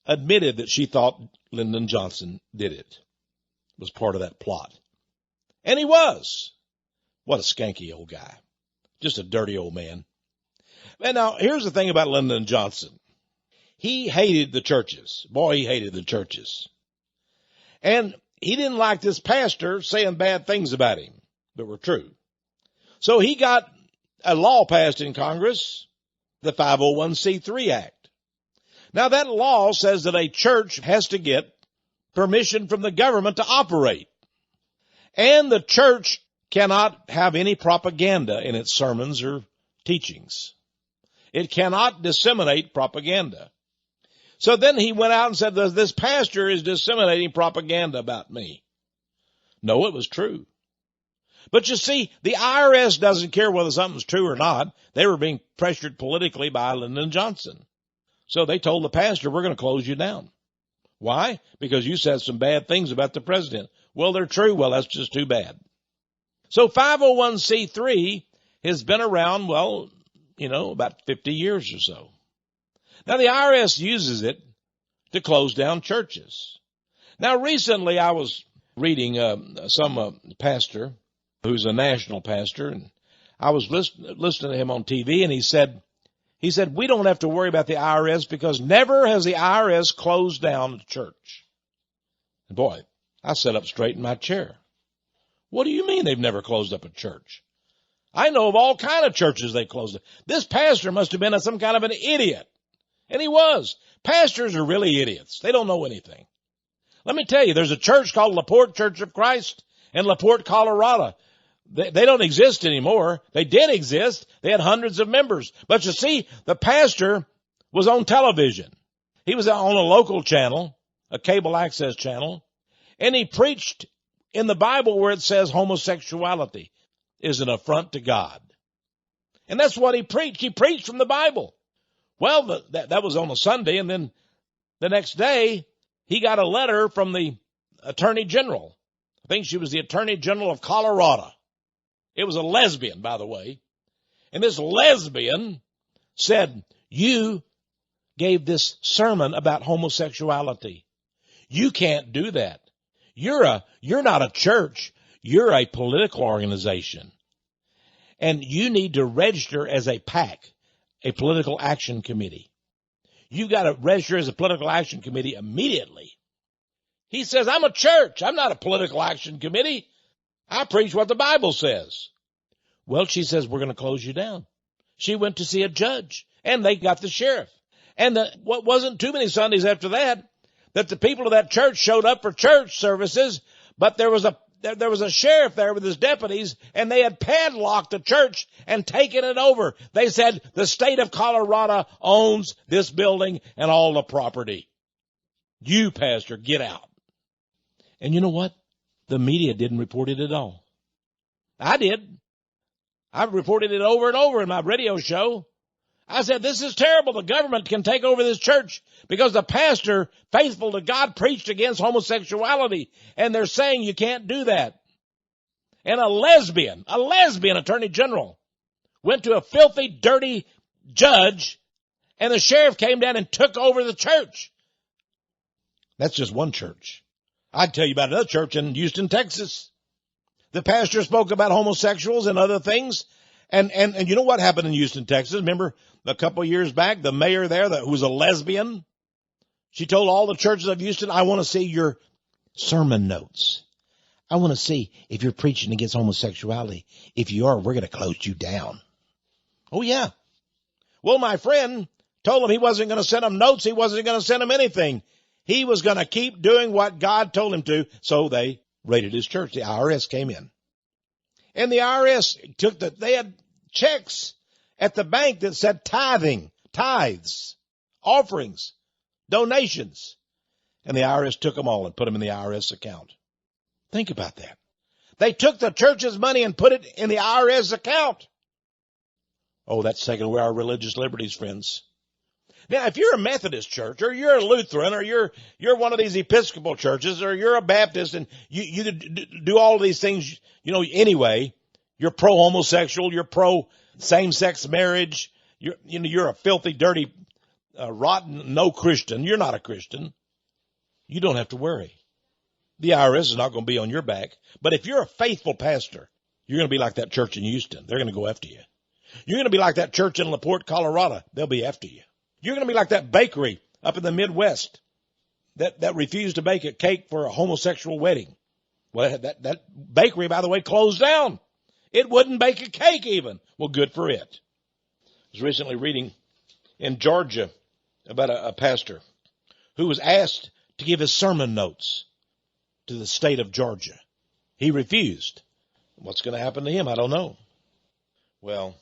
admitted that she thought Lyndon Johnson did it. Was part of that plot. And he was. What a skanky old guy. Just a dirty old man. And now, here's the thing about Lyndon Johnson. He hated the churches. Boy, he hated the churches. And he didn't like this pastor saying bad things about him that were true. So he got a law passed in Congress, the 501c3 Act. Now, that law says that a church has to get permission from the government to operate. And the church cannot have any propaganda in its sermons or teachings. It cannot disseminate propaganda. So then he went out and said, "This pastor is disseminating propaganda about me." No, it was true. But you see, the IRS doesn't care whether something's true or not. They were being pressured politically by Lyndon Johnson. So they told the pastor, "We're going to close you down." Why? Because you said some bad things about the president. Well, they're true. Well, that's just too bad. So 501c3 has been around, about 50 years or so. Now, the IRS uses it to close down churches. Now, recently I was reading some pastor who's a national pastor, and I was listening to him on TV, and he said, "We don't have to worry about the IRS because never has the IRS closed down a church." And boy, I sat up straight in my chair. What do you mean they've never closed up a church? I know of all kind of churches they closed it. This pastor must have been some kind of an idiot. And he was. Pastors are really idiots. They don't know anything. Let me tell you, there's a church called LaPorte Church of Christ in LaPorte, Colorado. They don't exist anymore. They did exist. They had hundreds of members. But you see, the pastor was on television. He was on a local channel, a cable access channel, and he preached in the Bible where it says homosexuality is an affront to God. And that's what he preached. He preached from the Bible. Well, that was on a Sunday, and then the next day, he got a letter from the Attorney General. I think she was the Attorney General of Colorado. It was a lesbian, by the way. And this lesbian said, "You gave this sermon about homosexuality. You can't do that. You're not a church. You're a political organization. And you need to register as a PAC, a political action committee. You got to register as a political action committee immediately." He says, "I'm a church. I'm not a political action committee. I preach what the Bible says." Well, she says, "We're going to close you down." she went to see a judge, and they got the sheriff. And what wasn't too many Sundays after that the people of that church showed up for church services, but there was a sheriff there with his deputies, and they had padlocked the church and taken it over. They said the state of Colorado owns this building and all the property. You, pastor, get out. And you know what? The media didn't report it at all. I did. I reported it over and over in my radio show. I said, this is terrible. The government can take over this church because the pastor, faithful to God, preached against homosexuality. And they're saying you can't do that. And a lesbian attorney general, went to a filthy, dirty judge, and the sheriff came down and took over the church. That's just one church. I'd tell you about another church in Houston, Texas. The pastor spoke about homosexuals and other things. And you know what happened in Houston, Texas? Remember a couple of years back, the mayor there who was a lesbian, she told all the churches of Houston, I want to see your sermon notes. I want to see if you're preaching against homosexuality. If you are, we're going to close you down. Oh, yeah. Well, my friend told him he wasn't going to send him notes. He wasn't going to send him anything. He was going to keep doing what God told him to. So they raided his church. The IRS came in. And the IRS they had checks at the bank that said tithes, offerings, donations. And the IRS took them all and put them in the IRS account. Think about that. They took the church's money and put it in the IRS account. Oh, that's taking away our religious liberties, friends. Now, if you're a Methodist church, or you're a Lutheran, or you're one of these Episcopal churches, or you're a Baptist, and you do all of these things, anyway, you're pro-homosexual, you're pro-same-sex marriage, you're a filthy, dirty, rotten, no Christian. You're not a Christian. You don't have to worry. The IRS is not going to be on your back. But if you're a faithful pastor, you're going to be like that church in Houston. They're going to go after you. You're going to be like that church in LaPorte, Colorado. They'll be after you. You're going to be like that bakery up in the Midwest that refused to bake a cake for a homosexual wedding. Well, that bakery, by the way, closed down. It wouldn't bake a cake even. Well, good for it. I was recently reading in Georgia about a pastor who was asked to give his sermon notes to the state of Georgia. He refused. What's going to happen to him? I don't know. Well,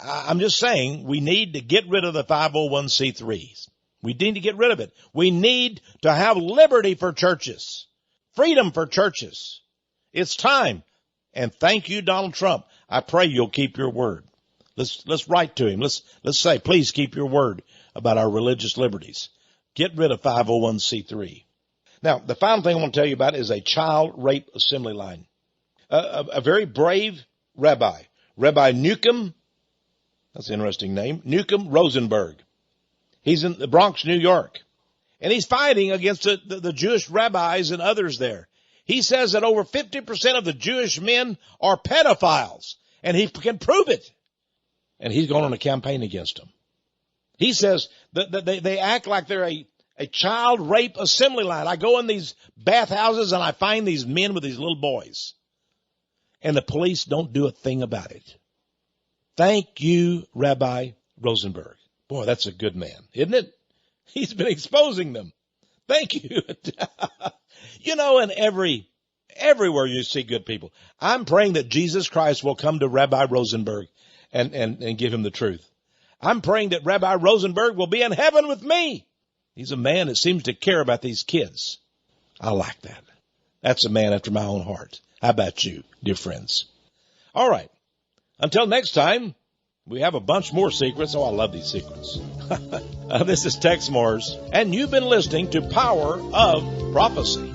I'm just saying we need to get rid of the 501c3s. We need to get rid of it. We need to have liberty for churches, freedom for churches. It's time. And thank you, Donald Trump. I pray you'll keep your word. Let's write to him. Let's say, please keep your word about our religious liberties. Get rid of 501c3. Now, the final thing I want to tell you about is a child rape assembly line. A very brave rabbi, Rabbi Newcomb. That's an interesting name. Newcomb Rosenberg. He's in the Bronx, New York. And he's fighting against the Jewish rabbis and others there. He says that over 50% of the Jewish men are pedophiles. And he can prove it. And he's going on a campaign against them. He says that they act like they're a child rape assembly line. I go in these bathhouses and I find these men with these little boys. And the police don't do a thing about it. Thank you, Rabbi Rosenberg. Boy, that's a good man, isn't it? He's been exposing them. Thank you. And everywhere you see good people. I'm praying that Jesus Christ will come to Rabbi Rosenberg and give him the truth. I'm praying that Rabbi Rosenberg will be in heaven with me. He's a man that seems to care about these kids. I like that. That's a man after my own heart. How about you, dear friends? All right. Until next time, we have a bunch more secrets. Oh, I love these secrets. This is Texe MARRS, and you've been listening to Power of Prophecy.